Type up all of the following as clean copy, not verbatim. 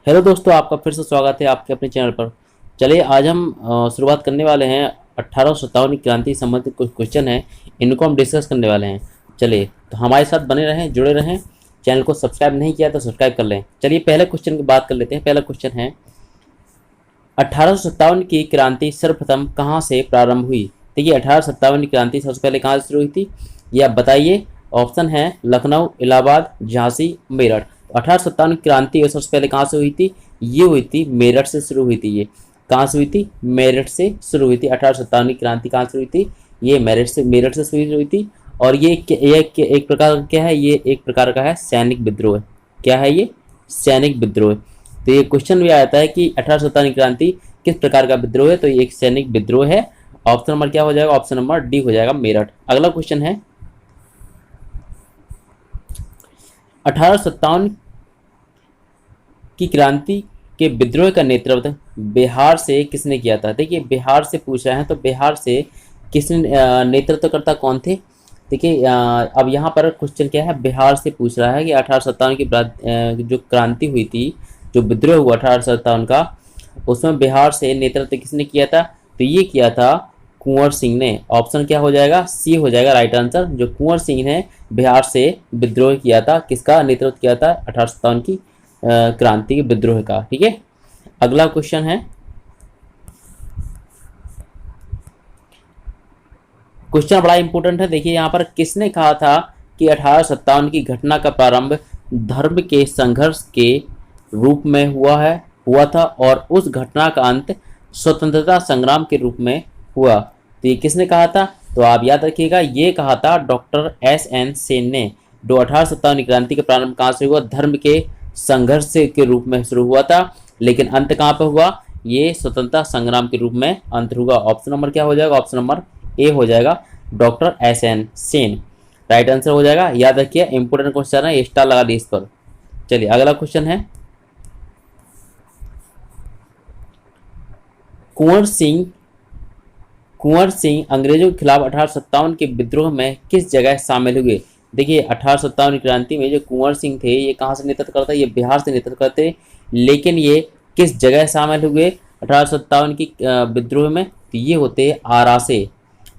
Hello दोस्तों, आपका फिर से स्वागत है आपके अपने चैनल पर। चलिए आज हम शुरुआत करने वाले हैं 1857 की क्रांति से संबंधित कुछ क्वेश्चन हैं, इनको हम डिस्कस करने वाले हैं। चलिए तो हमारे साथ बने रहें, जुड़े रहें। चैनल को सब्सक्राइब नहीं किया तो सब्सक्राइब कर लें। चलिए पहले क्वेश्चन की बात कर लेते हैं। पहला क्वेश्चन है 1857 की क्रांति सर्वप्रथम कहाँ से प्रारंभ हुई। देखिए 1857 की क्रांति सबसे पहले कहाँ से शुरू हुई थी, ये आप बताइए। ऑप्शन है लखनऊ, इलाहाबाद, झांसी, मेरठ। 1857 की क्रांति सबसे पहले कहाँ से हुई थी, ये हुई थी मेरठ से शुरू हुई थी। ये कहाँ से हुई थी, मेरठ से शुरू हुई थी। 1857 की क्रांति कहाँ से हुई थी, ये मेरठ से शुरू हुई थी। और ये एक प्रकार का क्या है, ये एक प्रकार का है सैनिक विद्रोह। क्या है ये, सैनिक विद्रोह। तो ये क्वेश्चन भी आता है कि 1857 की क्रांति किस प्रकार का विद्रोह है, तो ये एक सैनिक विद्रोह है। ऑप्शन नंबर क्या हो जाएगा, ऑप्शन नंबर डी हो जाएगा, मेरठ। अगला क्वेश्चन है 1857 की क्रांति के विद्रोह का नेतृत्व बिहार से किसने किया था। देखिए बिहार से पूछ रहे हैं तो बिहार से किसने नेतृत्वकर्ता कौन थे। देखिए अब यहाँ पर क्वेश्चन क्या है, बिहार से पूछ रहा है कि 1857 की जो क्रांति हुई थी, जो विद्रोह हुआ 1857 का, उसमें बिहार से नेतृत्व किसने किया था, तो ये किया था कुंवर सिंह ने। ऑप्शन क्या हो जाएगा, सी हो जाएगा राइट आंसर। जो कुंवर सिंह ने बिहार से विद्रोह किया था, किसका नेतृत्व किया था, 1857 की क्रांति के विद्रोह का। ठीक है, अगला क्वेश्चन है, क्वेश्चन बड़ा इंपॉर्टेंट है। देखिए यहाँ पर किसने कहा था कि 1857 की घटना का प्रारंभ धर्म के संघर्ष के रूप में हुआ था और उस घटना का अंत स्वतंत्रता संग्राम के रूप में हुआ। तो ये किसने कहा था, तो आप याद रखिएगा, ये कहा था डॉक्टर एस.एन. सेन ने। जो 1857 क्रांति का प्रारंभ कहाँ से हुआ, धर्म के संघर्ष के रूप में शुरू हुआ था, लेकिन अंत कहाँ पर हुआ, ये स्वतंत्रता संग्राम के रूप में अंत हुआ। ऑप्शन नंबर क्या हो जाएगा, ऑप्शन नंबर ए हो जाएगा, doctor SN. Sen right answer हो जाएगा। याद रखिए इंपोर्टेंट क्वेश्चन है, स्टार लगा दी इस पर। चलिए अगला क्वेश्चन है, कुंवर सिंह अंग्रेजों के खिलाफ 1857 के विद्रोह में किस जगह शामिल हुए। देखिए 1857 क्रांति में जो कुंवर सिंह थे, ये कहाँ से नेतृत्व करते, ये बिहार से नेतृत्व करते, लेकिन ये किस जगह शामिल हुए 1857 की विद्रोह में, तो ये होते आरा से।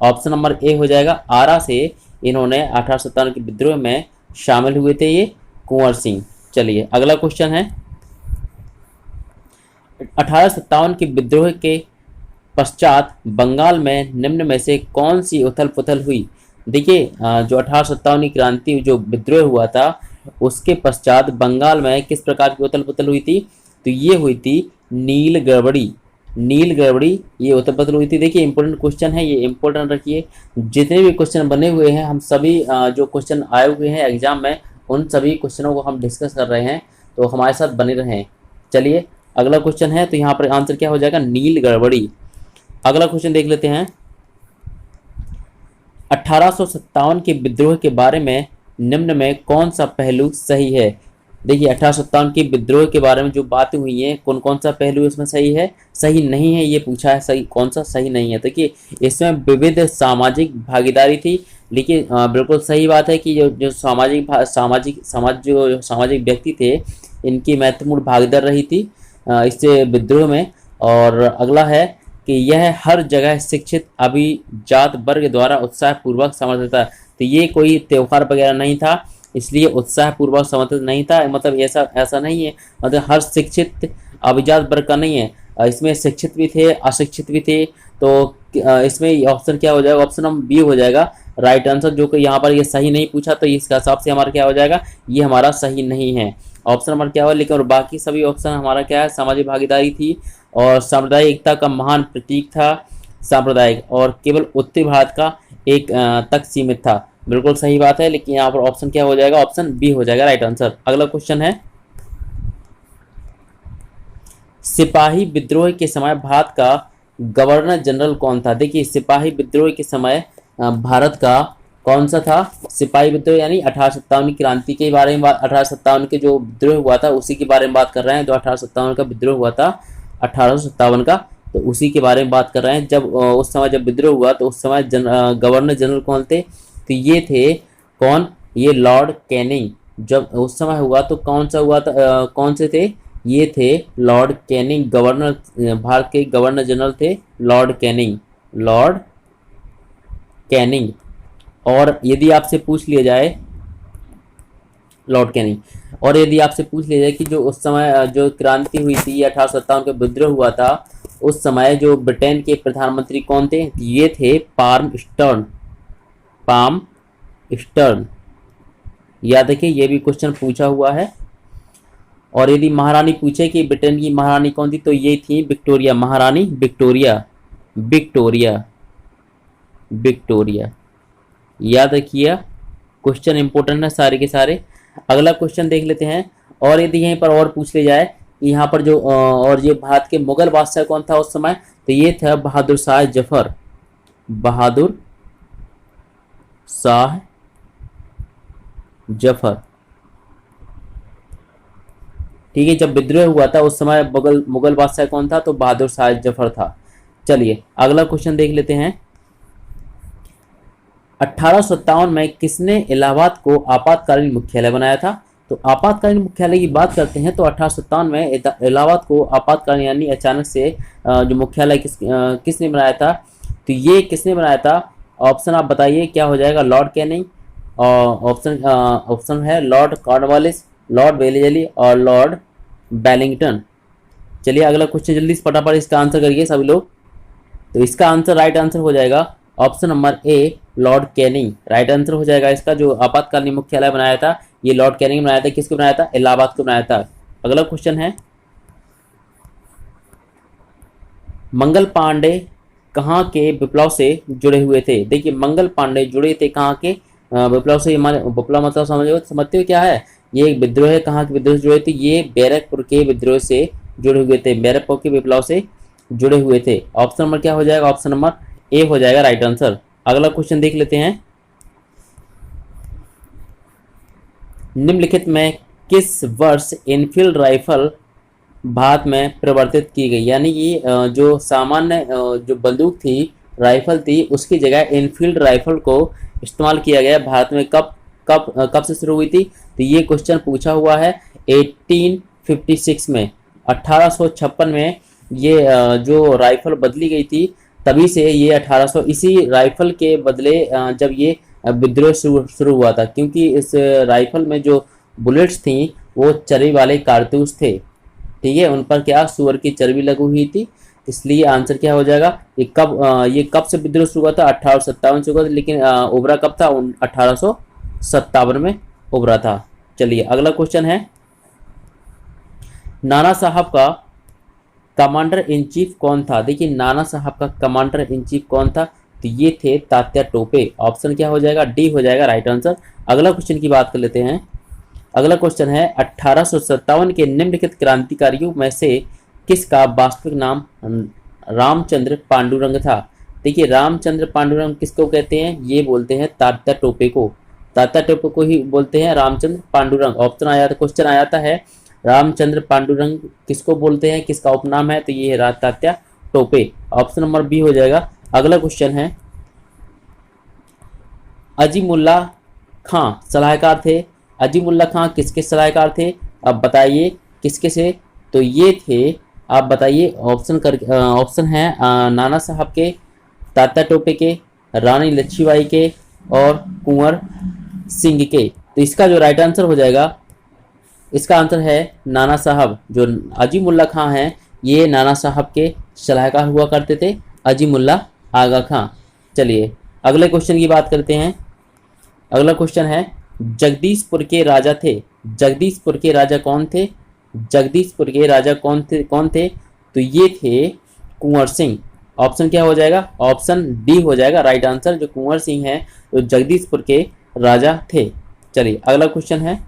ऑप्शन नंबर ए हो जाएगा, आरा से इन्होंने 1857 के विद्रोह में शामिल हुए थे ये कुंवर सिंह। चलिए अगला क्वेश्चन है, 1857 के विद्रोह के पश्चात बंगाल में निम्न में से कौन सी उथल पुथल हुई। देखिए जो 1857 की क्रांति जो विद्रोह हुआ था, उसके पश्चात बंगाल में किस प्रकार की उथल पुथल हुई थी, तो ये हुई थी नील गड़बड़ी ये उथल पुथल हुई थी। देखिए इंपॉर्टेंट क्वेश्चन है, ये इंपॉर्टेंट रखिए। जितने भी क्वेश्चन बने हुए हैं, हम सभी जो क्वेश्चन आए हुए हैं एग्जाम में, उन सभी क्वेश्चनों को हम डिस्कस कर रहे हैं, तो हमारे साथ बने रहें। चलिए अगला क्वेश्चन है, तो यहाँ पर आंसर क्या हो जाएगा, नील गड़बड़ी। अगला क्वेश्चन देख लेते हैं, 1857 के विद्रोह के बारे में निम्न में कौन सा पहलू सही है। देखिए 1857 के विद्रोह के बारे में जो बातें हुई हैं, कौन कौन सा पहलू इसमें सही है, सही नहीं है, ये पूछा है। सही कौन सा सही नहीं है, देखिए इसमें विविध सामाजिक भागीदारी थी। लेकिन बिल्कुल सही बात है कि जो सामाजिक व्यक्ति थे, इनकी महत्वपूर्ण भागीदार रही थी इस विद्रोह में। और अगला है कि यह हर जगह शिक्षित अभिजात वर्ग द्वारा उत्साहपूर्वक समर्थित था। तो ये कोई त्यौहार वगैरह नहीं था, इसलिए उत्साहपूर्वक समर्थित नहीं था। मतलब ऐसा नहीं है, मतलब हर शिक्षित अभिजात वर्ग का नहीं है, इसमें शिक्षित भी थे, अशिक्षित भी थे। तो इसमें ऑप्शन क्या हो जाएगा, ऑप्शन नंबर बी हो जाएगा राइट आंसर। जो कि यहाँ पर ये सही नहीं पूछा, तो इसका हिसाब से हमारा क्या हो जाएगा, ये हमारा सही नहीं है। ऑप्शन नंबर क्या हुआ, लेकिन और बाकी सभी ऑप्शन हमारा क्या है, सामाजिक भागीदारी थी और सामुदायिक एकता का महान प्रतीक था सांप्रदायिक, और केवल उत्तरी भारत का एक तक सीमित था। बिल्कुल सही बात है, लेकिन यहाँ पर ऑप्शन क्या हो जाएगा, ऑप्शन बी हो जाएगा राइट आंसर। अगला क्वेश्चन है, सिपाही विद्रोह के समय भारत का गवर्नर जनरल कौन था। देखिए सिपाही विद्रोह के समय भारत का कौन सा था, सिपाही विद्रोह यानी 1857 क्रांति के बारे में 1857 के जो विद्रोह हुआ था उसी के बारे में बात कर रहे हैं। जो 1857 का विद्रोह हुआ था 1857 का, तो उसी के बारे में बात कर रहे हैं। जब उस समय जब विद्रोह हुआ, तो उस समय गवर्नर जनरल कौन थे, तो ये थे कौन, ये लॉर्ड कैनिंग। जब उस समय हुआ तो कौन सा हुआ था, कौन से थे, ये थे लॉर्ड कैनिंग, गवर्नर, भारत के गवर्नर जनरल थे लॉर्ड कैनिंग, लॉर्ड कैनिंग। और यदि आपसे पूछ लिया जाए, लॉर्ड कैनिंग, और यदि आपसे पूछ लिया जाए कि जो उस समय जो क्रांति हुई थी, 1857 का विद्रोह हुआ था, उस समय जो ब्रिटेन के प्रधानमंत्री कौन थे? ये थे पार्म स्टर्न, पाम स्टर्न। याद रखिए, ये भी क्वेश्चन पूछा हुआ है। और यदि महारानी पूछे कि ब्रिटेन की महारानी कौन थी, तो ये थी विक्टोरिया, महारानी विक्टोरिया, विक्टोरिया, विक्टोरिया। याद रखिए, क्वेश्चन इंपॉर्टेंट है सारे के सारे। अगला क्वेश्चन देख लेते हैं। और यदि यहीं पर और पूछ ले जाए कि यहाँ पर जो और ये भारत के मुगल बादशाह कौन था उस समय, तो ये था बहादुर शाह जफर, बहादुर शाह जफर। ठीक है, जब विद्रोह हुआ था उस समय मुगल बादशाह कौन था? तो बहादुर शाह जफर था। चलिए अगला क्वेश्चन देख लेते हैं। 1857 में किसने इलाहाबाद को आपातकालीन मुख्यालय बनाया था? तो आपातकालीन मुख्यालय की बात करते हैं तो 1857 में इलाहाबाद को आपातकालीन यानी अचानक से जो मुख्यालय किसने बनाया था? तो ये किसने बनाया था? ऑप्शन आप बताइए क्या हो जाएगा? लॉर्ड कैनिंग, ऑप्शन है लॉर्ड कॉर्नवालिस, लॉर्ड वेलेस्ली और लॉर्ड बेलिंगटन। चलिए अगला क्वेश्चन जल्दी से फटाफट इसका आंसर करिए सभी लोग। तो इसका आंसर, राइट आंसर हो जाएगा option number A, Lord Canning. Right answer हो जाएगा इसका। जो आपातकालीन मुख्यालय बनाया था ये लॉर्ड कैनिंग बनाया था। किसको बनाया था? इलाहाबाद को बनाया था। अगला क्वेश्चन है, मंगल पांडे कहाँ के विप्लव से जुड़े हुए थे? देखिए मंगल पांडे जुड़े थे कहाँ के विप्लव से। हमारे विप्लव मतलब समझते हो क्या है? ये एक विद्रोह है, कहाँ के विद्रोह से जुड़े थे? ये बैरकपुर के विद्रोह से जुड़े हुए थे, बैरकपुर के विप्लव से जुड़े हुए थे। ऑप्शन नंबर क्या हो जाएगा? ऑप्शन नंबर ए हो जाएगा राइट आंसर। अगला क्वेश्चन देख लेते हैं। निम्नलिखित में किस वर्ष इनफील्ड राइफल भारत में प्रवर्तित की गई? यानी कि जो सामान्य जो बंदूक थी, राइफल थी, उसकी जगह इनफील्ड राइफल को इस्तेमाल किया गया भारत में। कब से शुरू हुई थी? तो ये क्वेश्चन पूछा हुआ है 1856 में, 1856 में ये जो राइफल बदली गई थी, तभी से ये 1800 इसी राइफल के बदले जब ये विद्रोह शुरू हुआ था, क्योंकि इस राइफल में जो बुलेट्स थी वो चर्बी वाले कारतूस थे। ठीक है, उन पर क्या सुअर की चर्बी लगी हुई थी, इसलिए आंसर क्या हो जाएगा? ये कब से विद्रोह शुरू हुआ था? 1857 से हुआ था, लेकिन उभरा कब था? 1857 में उभरा था। चलिए अगला क्वेश्चन है, नाना साहब का कमांडर इन चीफ कौन था? देखिए नाना साहब का कमांडर इन चीफ कौन था? तो ये थे तात्या टोपे। ऑप्शन क्या हो जाएगा? डी हो जाएगा राइट आंसर। अगला क्वेश्चन की बात कर लेते हैं। अगला क्वेश्चन है, 1857 के निम्नलिखित क्रांतिकारियों में से किसका वास्तविक नाम रामचंद्र पांडुरंग था? देखिए रामचंद्र पांडुरंग किसको कहते हैं? ये बोलते हैं तात्या टोपे को, तात्या टोपे को ही बोलते हैं रामचंद्र पांडुरंग। ऑप्शन आया था, क्वेश्चन आया था है रामचंद्र पांडुरंग किसको बोलते हैं, किसका उपनाम है? तो ये है Tatya Tope. Option number B हो जाएगा। अगला क्वेश्चन है, अजीमुल्ला खां सलाहकार थे। अजीमुल्ला खां किसके सलाहकार थे? अब बताइए किसके से? तो ये थे, आप बताइए ऑप्शन है नाना साहब के, तात्या टोपे के, रानी लक्ष्मीबाई के और कुंवर सिंह के। तो इसका जो राइट आंसर हो जाएगा, इसका आंसर है नाना साहब। जो अजीमुल्ला खां हैं ये नाना साहब के सलाहकार हुआ करते थे, अजीमुल्ला आगा खां। चलिए अगले क्वेश्चन की बात करते हैं। अगला क्वेश्चन है, जगदीशपुर के राजा थे। जगदीशपुर के राजा कौन थे? जगदीशपुर के राजा कौन थे? तो ये थे कुंवर सिंह। ऑप्शन क्या हो जाएगा? ऑप्शन डी हो जाएगा राइट आंसर। जो कुंवर सिंह हैं तो जगदीशपुर के राजा थे। चलिए अगला क्वेश्चन है,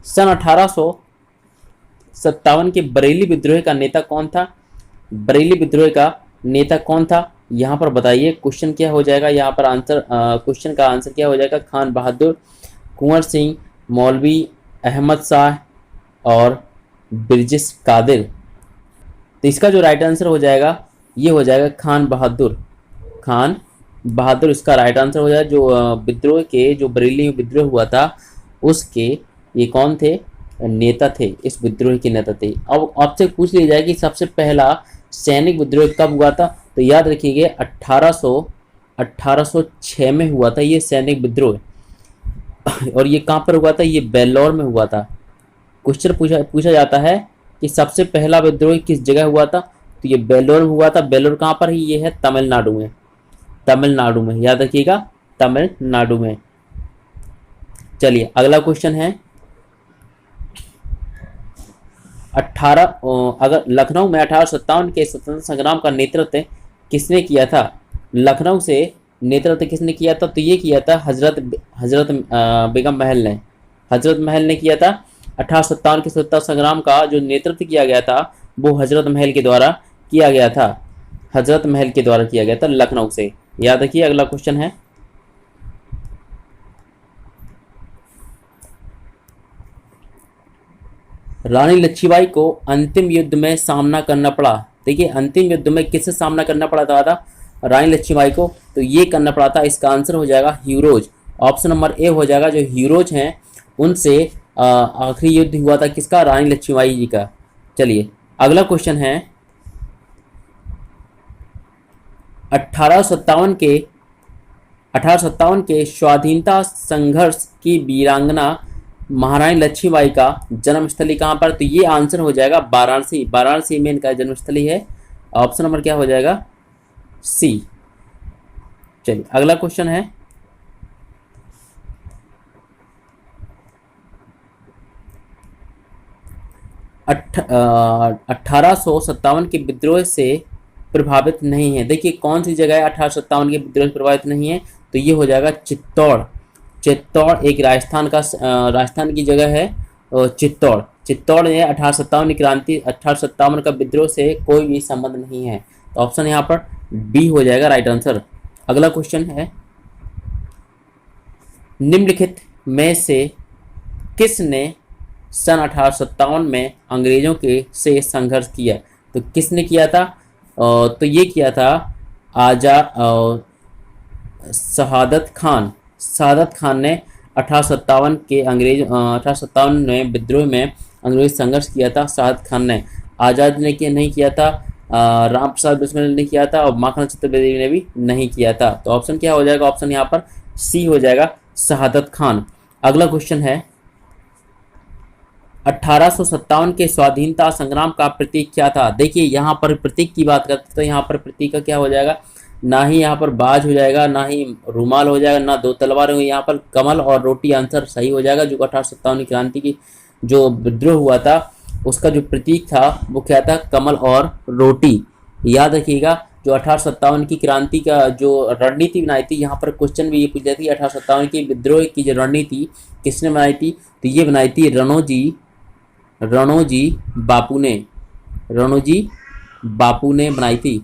सन 1857 के बरेली विद्रोह का नेता कौन था? बरेली विद्रोह का नेता कौन था? यहाँ पर बताइए क्वेश्चन क्या हो जाएगा? यहाँ पर आंसर, क्वेश्चन का आंसर क्या हो जाएगा? खान बहादुर, कुंवर सिंह, मौलवी अहमद शाह और बिरजिस कादिर। तो इसका जो राइट आंसर हो जाएगा ये हो जाएगा खान बहादुर। खान बहादुर इसका राइट आंसर हो जाएगा। जो विद्रोह के, जो बरेली में विद्रोह हुआ था उसके ये कौन थे? नेता थे, इस विद्रोह के नेता थे। अब आपसे पूछ लिया जाए कि सबसे पहला सैनिक विद्रोह कब हुआ था, तो याद रखिए 1806 में हुआ था ये सैनिक विद्रोह। और ये कहाँ पर हुआ था, ये बेल्लौर में हुआ था। क्वेश्चन पूछा जाता है कि सबसे पहला विद्रोह किस जगह हुआ था, तो ये बेल्लौर में हुआ था। बेल्लौर कहाँ पर है, ये है तमिलनाडु में, तमिलनाडु में, याद रखिएगा तमिलनाडु में। चलिए अगला क्वेश्चन है 18 अगर लखनऊ में 1857 के स्वतंत्रता संग्राम का नेतृत्व किसने किया था, लखनऊ से नेतृत्व किसने किया था, तो ये किया था हजरत बेगम महल ने, हजरत महल ने किया था। 1857 के स्वतंत्रता संग्राम का जो नेतृत्व किया गया था वो हजरत महल के द्वारा किया गया था, हजरत महल के द्वारा किया गया था लखनऊ से। याद रखिए अगला क्वेश्चन है रानी लक्ष्मीबाई को अंतिम युद्ध में सामना करना पड़ा। देखिए अंतिम युद्ध में किससे सामना करना पड़ा था रानी लक्ष्मीबाई को, तो ये करना पड़ा था। इसका आंसर हो जाएगा हीरोज, ऑप्शन नंबर ए हो जाएगा। जो हीरोज हैं उनसे आखिरी युद्ध हुआ था किसका, रानी लक्ष्मीबाई जी का। चलिए अगला क्वेश्चन है 1857 के स्वाधीनता संघर्ष की वीरांगना महारानी लक्ष्मीबाई का जन्मस्थली कहाँ पर, तो ये आंसर हो जाएगा वाराणसी, वाराणसी में इनका जन्मस्थली है। ऑप्शन नंबर क्या हो जाएगा, सी। चलिए अगला क्वेश्चन है 1857 के विद्रोह से प्रभावित नहीं है। देखिए कौन सी जगह है 1857 के विद्रोह से प्रभावित नहीं है, तो ये हो जाएगा चित्तौड़। चित्तौड़ एक राजस्थान की जगह है। चित्तौड़ ने 1857 क्रांति 1857 का विद्रोह से कोई भी संबंध नहीं है, तो ऑप्शन यहाँ पर बी हो जाएगा राइट आंसर। अगला क्वेश्चन है निम्नलिखित में से किसने सन 1857 में अंग्रेजों के से संघर्ष किया, तो किसने किया था, तो ये किया था शहादत खान ने 1857 में विद्रोह में अंग्रेज संघर्ष किया था। शहादत खान ने, आज़ाद ने नहीं किया था, राम प्रसाद बिस्मिल ने किया था और माखन चतुर्वेदी ने भी नहीं किया था। तो ऑप्शन क्या हो जाएगा, ऑप्शन यहाँ पर सी हो जाएगा शहादत खान। अगला क्वेश्चन है 1857 के स्वाधीनता संग्राम का प्रतीक क्या था। देखिए यहाँ पर प्रतीक की बात करते तो यहाँ पर प्रतीक का क्या हो जाएगा, ना ही यहाँ पर बाज हो जाएगा, ना ही रुमाल हो जाएगा, ना दो तलवार होंगी, यहाँ पर कमल और रोटी आंसर सही हो जाएगा। जो 1857 क्रांति की जो विद्रोह हुआ था उसका जो प्रतीक था वो क्या था, कमल और रोटी। याद रखिएगा जो 1857 की क्रांति का जो रणनीति बनाई थी, यहाँ पर क्वेश्चन भी ये पूछ जाती है 1857 की विद्रोह की जो रणनीति किसने बनाई थी, तो ये बनाई थी रणोजी बापू ने बनाई थी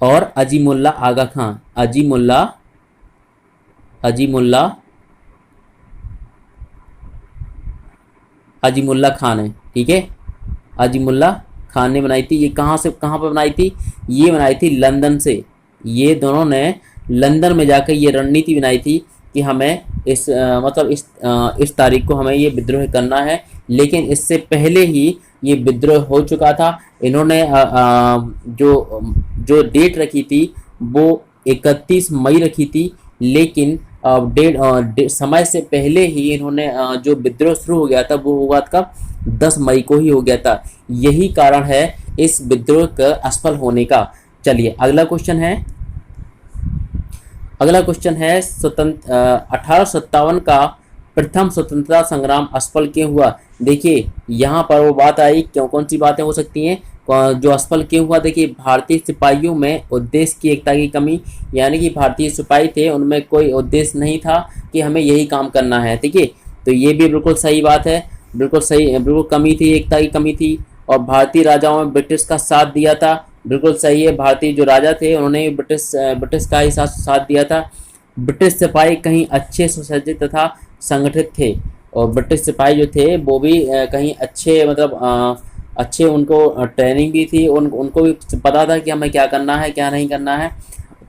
और अजीमुल्ला आगा खां, अजीमुल्ला खान है, ठीक है, अजीमुल्ला खान ने बनाई थी। ये कहाँ पर बनाई थी, ये बनाई थी लंदन से। ये दोनों ने लंदन में जाकर ये रणनीति बनाई थी कि हमें इस तारीख को हमें ये विद्रोह करना है, लेकिन इससे पहले ही ये विद्रोह हो चुका था। इन्होंने जो डेट रखी थी वो 31 मई रखी थी, लेकिन समय से पहले ही इन्होंने जो विद्रोह शुरू हो गया था वो हुआ था 10 मई को ही हो गया था। यही कारण है इस विद्रोह का असफल होने का। चलिए अगला क्वेश्चन है 1857 का प्रथम स्वतंत्रता संग्राम असफल क्यों हुआ। देखिए यहाँ पर वो बात आई, कौन सी बातें हो सकती हैं जो असफल क्यों हुआ। देखिए भारतीय सिपाहियों में उद्देश्य की एकता की कमी, यानी कि भारतीय सिपाही थे उनमें कोई उद्देश्य नहीं था कि हमें यही काम करना है, ठीक है, तो ये भी बिल्कुल सही बात है, बिल्कुल सही, बिल्कुल कमी थी, एकता की कमी थी। और भारतीय राजाओं में ब्रिटिश का साथ दिया था, बिल्कुल सही है, भारतीय जो राजा थे उन्होंने ब्रिटिश का ही साथ दिया था। ब्रिटिश सिपाही कहीं अच्छे सुसज्जित तथा संगठित थे, और ब्रिटिश सिपाही जो थे वो भी कहीं अच्छे अच्छे उनको ट्रेनिंग भी थी, उनको भी पता था कि हमें क्या करना है क्या नहीं करना है।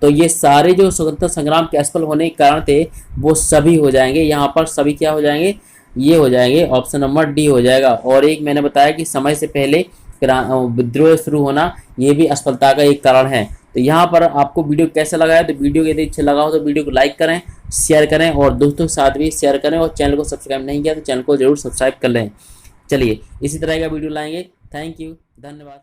तो ये सारे जो स्वतंत्रता संग्राम के असफल होने के कारण थे वो सभी हो जाएंगे, यहाँ पर सभी क्या हो जाएंगे, ये हो जाएंगे, ऑप्शन नंबर डी हो जाएगा। और एक मैंने बताया कि समय से पहले विद्रोह शुरू होना, ये भी असफलता का एक कारण है। तो यहाँ पर आपको वीडियो कैसा लगा है, तो वीडियो यदि अच्छा लगा हो तो वीडियो को लाइक करें, शेयर करें और दोस्तों के साथ भी शेयर करें, और चैनल को सब्सक्राइब नहीं किया तो चैनल को जरूर सब्सक्राइब कर लें। चलिए इसी तरह का वीडियो लाएंगे। थैंक यू, धन्यवाद।